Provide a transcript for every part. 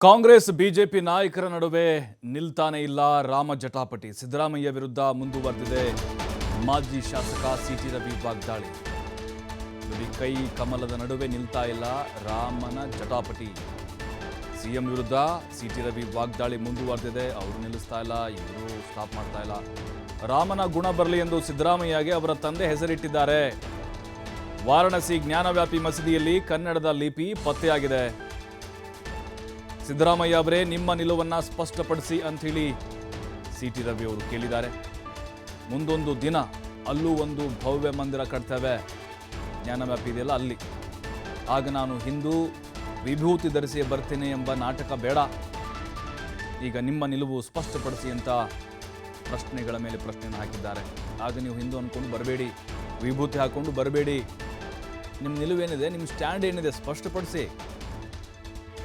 Congress BJP ನಾಯಕರ ನಡುವೆ ನಿಲ್ತಾನೆ ಇಲ್ಲ ರಾಮ ಜಟಾಪಟಿ. ಸಿದ್ದರಾಮಯ್ಯ ವಿರುದ್ಧ ಮುಂದುವರೆದಿದೆ ಮಾಜಿ ಶಾಸಕ ಸಿಟಿ ರವಿ ವಾಗ್ದಾಳಿ. ಕೈ ಕಮಲದ ನಡುವೆ ನಿಲ್ತಾ ಇಲ್ಲ ರಾಮನ ಜಟಾಪಟಿ. ಸಿಎಂ ವಿರುದ್ಧ ಸಿಟಿ ರವಿ ವಾಗ್ದಾಳಿ ಮುಂದುವರೆದಿದೆ. ಅವರು ನಿಲ್ಲಿಸ್ತಾ ಇಲ್ಲ, ಇವರು ಸ್ಟಾಪ್ ಮಾಡ್ತಾ ಇಲ್ಲ. ರಾಮನ ಗುಣ ಬರಲಿ ಎಂದು ಸಿದ್ದರಾಮಯ್ಯಗೆ ಅವರ ತಂದೆ ಹೆಸರಿಟ್ಟಿದ್ದಾರೆ. ವಾರಣಾಸಿ ಜ್ಞಾನವ್ಯಾಪಿ ಮಸೀದಿಯಲ್ಲಿ ಕನ್ನಡದ ಲಿಪಿ ಪತ್ತೆಯಾಗಿದೆ. ಸಿದ್ದರಾಮಯ್ಯ ಅವರೇ ನಿಮ್ಮ ನಿಲುವನ್ನ ಸ್ಪಷ್ಟಪಡಿಸಿ ಅಂಥೇಳಿ ಸಿಟಿ ರವಿ ಅವರು ಕೇಳಿದ್ದಾರೆ. ಮುಂದೊಂದು ದಿನ ಅಲ್ಲೂ ಒಂದು ಭವ್ಯ ಮಂದಿರ ಕಟ್ತೇವೆ, ಜ್ಞಾನವ್ಯಾಪಿ ಇದೆಯಲ್ಲ ಅಲ್ಲಿ, ಆಗ ನಾನು ಹಿಂದೂ ವಿಭೂತಿ ಧರಿಸಿ ಬರ್ತೀನಿ ಎಂಬ ನಾಟಕ ಬೇಡ, ಈಗ ನಿಮ್ಮ ನಿಲುವು ಸ್ಪಷ್ಟಪಡಿಸಿ ಅಂತ ಪ್ರಶ್ನೆಗಳ ಮೇಲೆ ಪ್ರಶ್ನೆಯನ್ನು ಹಾಕಿದ್ದಾರೆ. ಆಗ ನೀವು ಹಿಂದೂ ಅಂದ್ಕೊಂಡು ಬರಬೇಡಿ, ವಿಭೂತಿ ಹಾಕ್ಕೊಂಡು ಬರಬೇಡಿ, ನಿಮ್ಮ ನಿಲುವೇನಿದೆ, ನಿಮ್ಮ ಸ್ಟ್ಯಾಂಡ್ ಏನಿದೆ ಸ್ಪಷ್ಟಪಡಿಸಿ.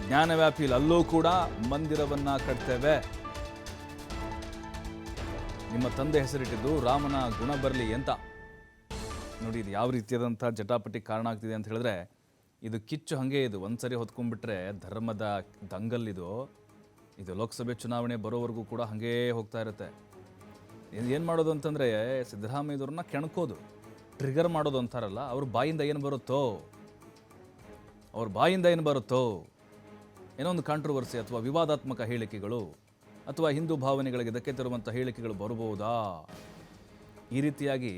ಜ್ಞಾನವ್ಯಾಪಿಯಲ್ಲಿ ಅಲ್ಲೂ ಕೂಡ ಮಂದಿರವನ್ನ ಕಟ್ತೇವೆ, ನಿಮ್ಮ ತಂದೆ ಹೆಸರಿಟ್ಟಿದ್ದು ರಾಮನ ಗುಣ ಬರಲಿ ಅಂತ. ನೋಡಿ, ಇದು ಯಾವ ರೀತಿಯಾದಂಥ ಜಟಾಪಟಿ ಕಾರಣ ಆಗ್ತಿದೆ ಅಂತ ಹೇಳಿದ್ರೆ, ಇದು ಕಿಚ್ಚು ಹಾಗೆ, ಇದು ಒಂದ್ಸರಿ ಹೊತ್ಕೊಂಡ್ಬಿಟ್ರೆ ಧರ್ಮದ ದಂಗಲ್ಲಿದು. ಇದು ಲೋಕಸಭೆ ಚುನಾವಣೆ ಬರೋವರೆಗೂ ಕೂಡ ಹಾಗೇ ಹೋಗ್ತಾ ಇರುತ್ತೆ. ಏನು ಮಾಡೋದು ಅಂತಂದರೆ, ಸಿದ್ದರಾಮಯ್ಯವ್ರನ್ನ ಕೆಣಕೋದು, ಟ್ರಿಗರ್ ಮಾಡೋದು ಅಂತಾರಲ್ಲ, ಅವ್ರ ಬಾಯಿಂದ ಏನು ಬರುತ್ತೋ ಏನೋ ಒಂದು ಕಾಂಟ್ರವರ್ಸಿ ಅಥವಾ ವಿವಾದಾತ್ಮಕ ಹೇಳಿಕೆಗಳು ಅಥವಾ ಹಿಂದೂ ಭಾವನೆಗಳಿಗೆ ಧಕ್ಕೆ ತರುವಂಥ ಹೇಳಿಕೆಗಳು ಬರಬಹುದಾ, ಈ ರೀತಿಯಾಗಿ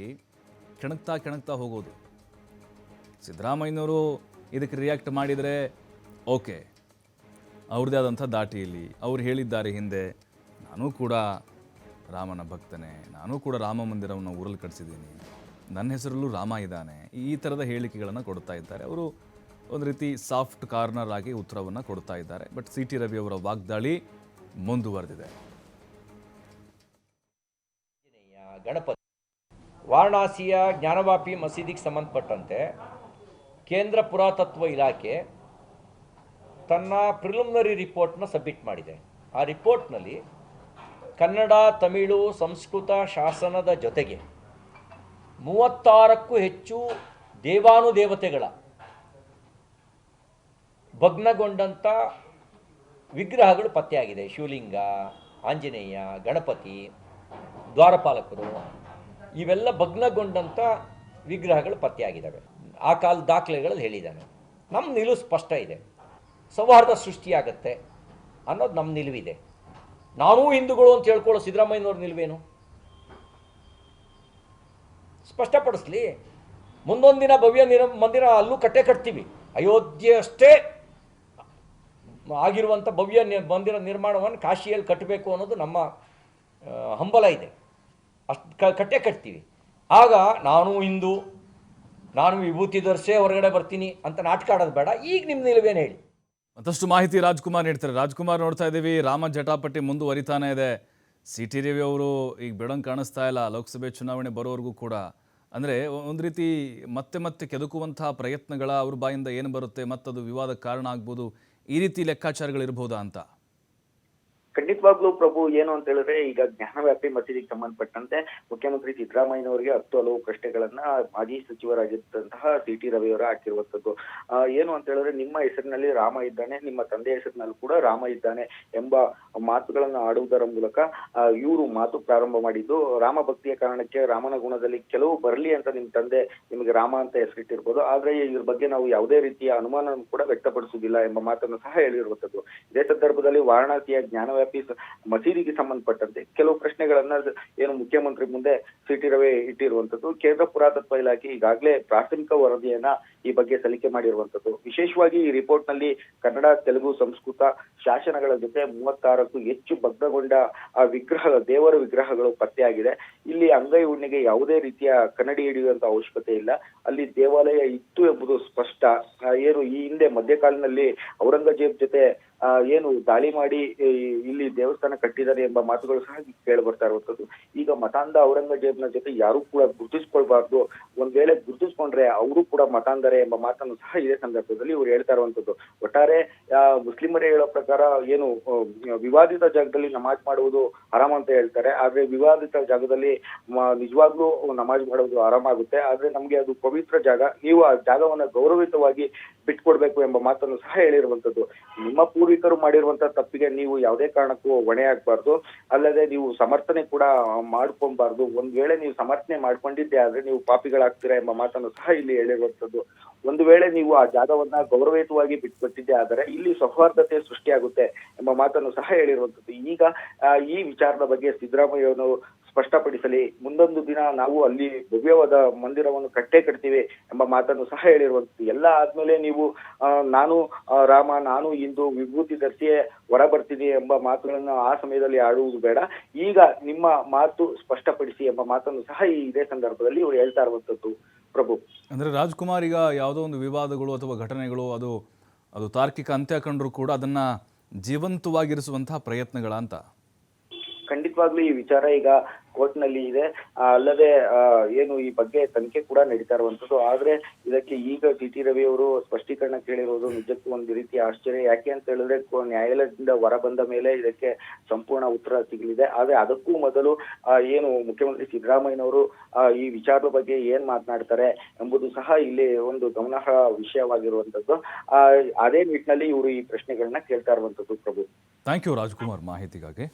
ಕೆಣಕ್ತಾ ಹೋಗೋದು. ಸಿದ್ದರಾಮಯ್ಯನವರು ಇದಕ್ಕೆ ರಿಯಾಕ್ಟ್ ಮಾಡಿದರೆ ಓಕೆ, ಅವ್ರದ್ದೇ ಆದಂಥ ದಾಟಿಯಲ್ಲಿ ಅವ್ರು ಹೇಳಿದ್ದಾರೆ ಹಿಂದೆ, ನಾನೂ ಕೂಡ ರಾಮನ ಭಕ್ತನೇ, ನಾನೂ ಕೂಡ ರಾಮ ಮಂದಿರವನ್ನು ಊರಲ್ಲಿ ಕಟ್ಟಿಸಿದ್ದೀನಿ, ನನ್ನ ಹೆಸರಲ್ಲೂ ರಾಮ ಇದ್ದಾನೆ, ಈ ಥರದ ಹೇಳಿಕೆಗಳನ್ನು ಕೊಡ್ತಾ ಇದ್ದಾರೆ. ಅವರು ಒಂದು ರೀತಿ ಸಾಫ್ಟ್ ಕಾರ್ನರ್ ಆಗಿ ಉತ್ತರವನ್ನು ಕೊಡ್ತಾ ಇದ್ದಾರೆ. ಬಟ್ ಸಿಟಿ ರವಿ ಅವರ ವಾಗ್ದಾಳಿ ಮುಂದುವರೆದಿದೆ. ಗಣಪತಿ ವಾರಣಾಸಿಯ ಜ್ಞಾನವ್ಯಾಪಿ ಮಸೀದಿಗೆ ಸಂಬಂಧಪಟ್ಟಂತೆ ಕೇಂದ್ರ ಪುರಾತತ್ವ ಇಲಾಖೆ ತನ್ನ ಪ್ರಿಲಿಮಿನರಿ ರಿಪೋರ್ಟ್ನ ಸಬ್ಮಿಟ್ ಮಾಡಿದೆ. ಆ ರಿಪೋರ್ಟ್ನಲ್ಲಿ ಕನ್ನಡ, ತಮಿಳು, ಸಂಸ್ಕೃತ ಶಾಸನದ ಜೊತೆಗೆ 36ಕ್ಕೂ ಹೆಚ್ಚು ದೇವಾನುದೇವತೆಗಳ ಭಗ್ನಗೊಂಡಂಥ ವಿಗ್ರಹಗಳು ಪತ್ತೆಯಾಗಿದೆ. ಶಿವಲಿಂಗ, ಆಂಜನೇಯ, ಗಣಪತಿ, ದ್ವಾರಪಾಲಕರು, ಇವೆಲ್ಲ ಭಗ್ನಗೊಂಡಂಥ ವಿಗ್ರಹಗಳು ಪತ್ತೆಯಾಗಿದ್ದಾವೆ. ಆ ಕಾಲದ ದಾಖಲೆಗಳಲ್ಲಿ ಹೇಳಿದ್ದಾನೆ. ನಮ್ಮ ನಿಲುವು ಸ್ಪಷ್ಟ ಇದೆ, ಸೌಹಾರ್ದ ಸೃಷ್ಟಿಯಾಗತ್ತೆ ಅನ್ನೋದು ನಮ್ಮ ನಿಲುವಿದೆ. ನಾನೂ ಹಿಂದೂಗಳು ಅಂತ ಹೇಳ್ಕೊಳ್ಳೋ ಸಿದ್ದರಾಮಯ್ಯನವ್ರ ನಿಲುವೇನು ಸ್ಪಷ್ಟಪಡಿಸ್ಲಿ. ಮುಂದೊಂದು ದಿನ ಭವ್ಯ ಮಂದಿರ ಅಲ್ಲೂ ಕಟ್ತೀವಿ. ಅಯೋಧ್ಯೆ ಅಷ್ಟೇ ಆಗಿರುವಂಥ ಭವ್ಯ ಮಂದಿರ ನಿರ್ಮಾಣವನ್ನು ಕಾಶಿಯಲ್ಲಿ ಕಟ್ಟಬೇಕು ಅನ್ನೋದು ನಮ್ಮ ಹಂಬಲ ಇದೆ. ಅಷ್ಟು ಕಟ್ತೀವಿ. ಆಗ ನಾನು ಹಿಂದೂ, ನಾನು ವಿಭೂತಿ ಧರಿಸೇ ಹೊರಗಡೆ ಬರ್ತೀನಿ ಅಂತ ನಾಟಕ ಆಡೋದು ಬೇಡ. ಈಗ ನಿಮ್ಮ ನಿಲುವೇನು ಹೇಳಿ. ಮತ್ತಷ್ಟು ಮಾಹಿತಿ ರಾಜ್ಕುಮಾರ್ ನೀಡ್ತಾರೆ. ರಾಜ್ಕುಮಾರ್, ನೋಡ್ತಾ ಇದ್ದೀವಿ ರಾಮ ಜಟಾಪಟಿ ಮುಂದುವರಿತಾನೆ ಇದೆ. ಸಿಟಿ ರವಿ ಅವರು ಈಗ ಬಿಡಂಗೆ ಕಾಣಿಸ್ತಾ ಇಲ್ಲ ಲೋಕಸಭೆ ಚುನಾವಣೆ ಬರೋವರೆಗೂ ಕೂಡ. ಅಂದರೆ ಒಂದು ರೀತಿ ಮತ್ತೆ ಕೆದಕುವಂತಹ ಪ್ರಯತ್ನಗಳ ಅವ್ರ ಬಾಯಿಂದ ಏನು ಬರುತ್ತೆ, ಮತ್ತದು ವಿವಾದಕ್ಕೆ ಕಾರಣ ಆಗ್ಬೋದು, ಈ ರೀತಿ ಲೆಕ್ಕಾಚಾರಗಳಿರ್ಬೋದಾ ಅಂತ. ಖಂಡಿತವಾಗ್ಲೂ ಪ್ರಭು, ಏನು ಅಂತ ಹೇಳಿದ್ರೆ, ಈಗ ಜ್ಞಾನವ್ಯಾಪಿ ಮಸೀದಿಗೆ ಸಂಬಂಧಪಟ್ಟಂತೆ ಮುಖ್ಯಮಂತ್ರಿ ಸಿದ್ದರಾಮಯ್ಯನವರಿಗೆ 10 ಹಲವು ಪ್ರಶ್ನೆಗಳನ್ನ ಮಾಜಿ ಸಚಿವರಾಗಿದ್ದಂತಹ ಸಿಟಿ ರವಿ ಅವರು ಹಾಕಿರುವಂತದ್ದು. ಏನು ಅಂತ ಹೇಳಿದ್ರೆ, ನಿಮ್ಮ ಹೆಸರಿನಲ್ಲಿ ರಾಮ ಇದ್ದಾನೆ, ನಿಮ್ಮ ತಂದೆ ಹೆಸರಿನಲ್ಲಿ ಕೂಡ ರಾಮ ಇದ್ದಾನೆ ಎಂಬ ಮಾತುಗಳನ್ನ ಆಡುವುದರ ಮೂಲಕ ಇವರು ಮಾತು ಪ್ರಾರಂಭ ಮಾಡಿದ್ದು. ರಾಮ ಭಕ್ತಿಯ ಕಾರಣಕ್ಕೆ ರಾಮನ ಗುಣದಲ್ಲಿ ಕೆಲವು ಬರಲಿ ಅಂತ ನಿಮ್ಮ ತಂದೆ ನಿಮಗೆ ರಾಮ ಅಂತ ಹೆಸರಿಟ್ಟಿರ್ಬೋದು, ಆದ್ರೆ ಇದ್ರ ಬಗ್ಗೆ ನಾವು ಯಾವುದೇ ರೀತಿಯ ಅನುಮಾನ ಕೂಡ ವ್ಯಕ್ತಪಡಿಸುವುದಿಲ್ಲ ಎಂಬ ಮಾತನ್ನು ಸಹ ಹೇಳಿರುವಂತದ್ದು. ಇದೇ ಸಂದರ್ಭದಲ್ಲಿ ವಾರಣಾಸಿಯ ಜ್ಞಾನವ್ಯಾಪಿ ಮಸೀದಿಗೆ ಸಂಬಂಧಪಟ್ಟಂತೆ ಕೆಲವು ಪ್ರಶ್ನೆಗಳನ್ನ ಏನು ಮುಖ್ಯಮಂತ್ರಿ ಮುಂದೆ ಸಿಟಿ ರವಿ ಇಟ್ಟಿರುವಂತದ್ದು. ಕೇಂದ್ರ ಪುರಾತತ್ವ ಇಲಾಖೆ ಈಗಾಗಲೇ ಪ್ರಾಥಮಿಕ ವರದಿಯನ್ನ ಈ ಬಗ್ಗೆ ಸಲ್ಲಿಕೆ ಮಾಡಿರುವಂತದ್ದು. ವಿಶೇಷವಾಗಿ ಈ ರಿಪೋರ್ಟ್ ನಲ್ಲಿ ಕನ್ನಡ, ತೆಲುಗು, ಸಂಸ್ಕೃತ ಶಾಸನಗಳ ಜೊತೆ 36ಕ್ಕೂ ಹೆಚ್ಚು ಭಗ್ನಗೊಂಡ ದೇವರ ವಿಗ್ರಹಗಳು ಪತ್ತೆಯಾಗಿದೆ. ಇಲ್ಲಿ ಅಂಗೈ ಹುಣ್ಣಿಗೆ ಯಾವುದೇ ರೀತಿಯ ಕನ್ನಡಿ ಹಿಡಿಯುವಂತ ಅವಶ್ಯಕತೆ ಇಲ್ಲ. ಅಲ್ಲಿ ದೇವಾಲಯ ಇತ್ತು ಎಂಬುದು ಸ್ಪಷ್ಟ. ಏನು ಈ ಹಿಂದೆ ಮಧ್ಯಕಾಲಿನಲ್ಲಿ ಔರಂಗಜೇಬ್ ಜೊತೆ ಏನು ದಾಳಿ ಮಾಡಿ ಇಲ್ಲಿ ದೇವಸ್ಥಾನ ಕಟ್ಟಿದ್ದಾರೆ ಎಂಬ ಮಾತುಗಳು ಸಹ ಕೇಳಿ ಬರ್ತಾ ಇರುವಂತದ್ದು. ಈಗ ಮತಾಂಧ ಔರಂಗಜೇಬ್ನ ಜೊತೆ ಯಾರು ಕೂಡ ಗುರುತಿಸ್ಕೊಳ್ಬಾರ್ದು, ಒಂದ್ ವೇಳೆ ಗುರುತಿಸ್ಕೊಂಡ್ರೆ ಅವರು ಕೂಡ ಮತಾಂಧರೇ ಎಂಬ ಮಾತನ್ನು ಸಹ ಇದೇ ಸಂದರ್ಭದಲ್ಲಿ ಇವರು ಹೇಳ್ತಾ ಇರುವಂತದ್ದು. ಒಟ್ಟಾರೆ ಮುಸ್ಲಿಮರೇ ಹೇಳೋ ಪ್ರಕಾರ ಏನು ವಿವಾದಿತ ಜಾಗದಲ್ಲಿ ನಮಾಜ್ ಮಾಡುವುದು ಆರಾಮ ಅಂತ ಹೇಳ್ತಾರೆ, ಆದ್ರೆ ವಿವಾದಿತ ಜಾಗದಲ್ಲಿ ನಿಜವಾಗ್ಲೂ ನಮಾಜ್ ಮಾಡುವುದು ಆರಾಮಾಗುತ್ತೆ. ಆದ್ರೆ ನಮ್ಗೆ ಅದು ಪವಿತ್ರ ಜಾಗ, ನೀವು ಆ ಜಾಗವನ್ನ ಗೌರವಿತವಾಗಿ ಬಿಟ್ಕೊಡ್ಬೇಕು ಎಂಬ ಮಾತನ್ನು ಸಹ ಹೇಳಿರುವಂತದ್ದು. ನಿಮ್ಮ ಪೂರ್ವಿಕರು ಮಾಡಿರುವಂತಹ ತಪ್ಪಿಗೆ ನೀವು ಯಾವುದೇ ಕಾರಣಕ್ಕೂ ಹೊಣೆ ಆಗ್ಬಾರ್ದು. ಅಲ್ಲದೆ ನೀವು ಸಮರ್ಥನೆ ಕೂಡ ಮಾಡ್ಕೊಬಾರ್ದು. ಒಂದ್ ವೇಳೆ ನೀವು ಸಮರ್ಥನೆ ಮಾಡ್ಕೊಂಡಿದ್ದೆ ಆದ್ರೆ ನೀವು ಪಾಪಿಗಳಾಗ್ತೀರಾ ಎಂಬ ಮಾತನ್ನು ಸಹ ಇಲ್ಲಿ ಹೇಳಿರುವಂತದ್ದು. ಒಂದು ವೇಳೆ ನೀವು ಆ ಜಾಗವನ್ನ ಗೌರವಯುತವಾಗಿ ಬಿಟ್ಕೊಟ್ಟಿದ್ದೆ ಆದರೆ ಇಲ್ಲಿ ಸೌಹಾರ್ದತೆ ಸೃಷ್ಟಿಯಾಗುತ್ತೆ ಎಂಬ ಮಾತನ್ನು ಸಹ ಹೇಳಿರುವಂತದ್ದು. ಈಗ ಈ ವಿಚಾರದ ಬಗ್ಗೆ ಸಿದ್ದರಾಮಯ್ಯನವರು ಸ್ಪಷ್ಟಪಡಿಸಲಿ. ಮುಂದೊಂದು ದಿನ ನಾವು ಅಲ್ಲಿ ಭವ್ಯವಾದ ಮಂದಿರವನ್ನು ಕಟ್ತೀವಿ ಎಂಬ ಮಾತನ್ನು ಸಹ ಹೇಳಿರುವಂತದ್ದು. ಎಲ್ಲ ಆದ್ಮೇಲೆ ನೀವು ನಾನು ರಾಮ, ನಾನು ಇಂದು ವಿಭೂತಿ ಧರಿಸಿಯೇ ಹೊರ ಬರ್ತೀನಿ ಎಂಬ ಮಾತುಗಳನ್ನು ಆ ಸಮಯದಲ್ಲಿ ಆಡುವುದು ಬೇಡ. ಈಗ ನಿಮ್ಮ ಮಾತು ಸ್ಪಷ್ಟಪಡಿಸಿ ಎಂಬ ಮಾತನ್ನು ಸಹ ಇದೇ ಸಂದರ್ಭದಲ್ಲಿ ಇವರು ಹೇಳ್ತಾ ಇರುವಂತದ್ದು. ಪ್ರಭು, ಅಂದರೆ ರಾಜ್ಕುಮಾರ್ ಈಗ ಯಾವುದೋ ಒಂದು ವಿವಾದಗಳು ಅಥವಾ ಘಟನೆಗಳು ಅದು ತಾರ್ಕಿಕ ಅಂತ್ಯ ಕಂಡರೂ ಕೂಡ ಅದನ್ನ ಜೀವಂತವಾಗಿರಿಸುವಂತಹ ಪ್ರಯತ್ನಗಳ ಅಂತ? ಖಂಡಿತವಾಗ್ಲೂ ಈ ವಿಚಾರ ಈಗ ಕೋರ್ಟ್ನಲ್ಲಿ ಇದೆ. ಅಲ್ಲದೆ ಏನು ಈ ಬಗ್ಗೆ ತನಿಖೆ ಕೂಡ ನಡೀತಾ ಇರುವಂತದ್ದು. ಆದ್ರೆ ಇದಕ್ಕೆ ಈಗ ಟಿ ರವಿ ಅವರು ಸ್ಪಷ್ಟೀಕರಣ ಕೇಳಿರೋದು ನಿಜಕ್ಕೂ ಒಂದು ರೀತಿ ಆಶ್ಚರ್ಯ. ಯಾಕೆ ಅಂತ ಹೇಳಿದ್ರೆ ನ್ಯಾಯಾಲಯದಿಂದ ಹೊರ ಬಂದ ಮೇಲೆ ಇದಕ್ಕೆ ಸಂಪೂರ್ಣ ಉತ್ತರ ಸಿಗಲಿದೆ. ಆದ್ರೆ ಅದಕ್ಕೂ ಮೊದಲು ಏನು ಮುಖ್ಯಮಂತ್ರಿ ಸಿದ್ದರಾಮಯ್ಯನವರು ಈ ವಿಚಾರದ ಬಗ್ಗೆ ಏನ್ ಮಾತನಾಡ್ತಾರೆ ಎಂಬುದು ಸಹ ಇಲ್ಲಿ ಒಂದು ಗಮನಾರ್ಹ ವಿಷಯವಾಗಿರುವಂತದ್ದು. ಅದೇ ನಿಟ್ಟಿನಲ್ಲಿ ಇವರು ಈ ಪ್ರಶ್ನೆಗಳನ್ನ ಕೇಳ್ತಾ ಇರುವಂತದ್ದು. ಪ್ರಭು, ಥ್ಯಾಂಕ್ ಯು ರಾಜ್ಕುಮಾರ್ ಮಾಹಿತಿಗಾಗಿ.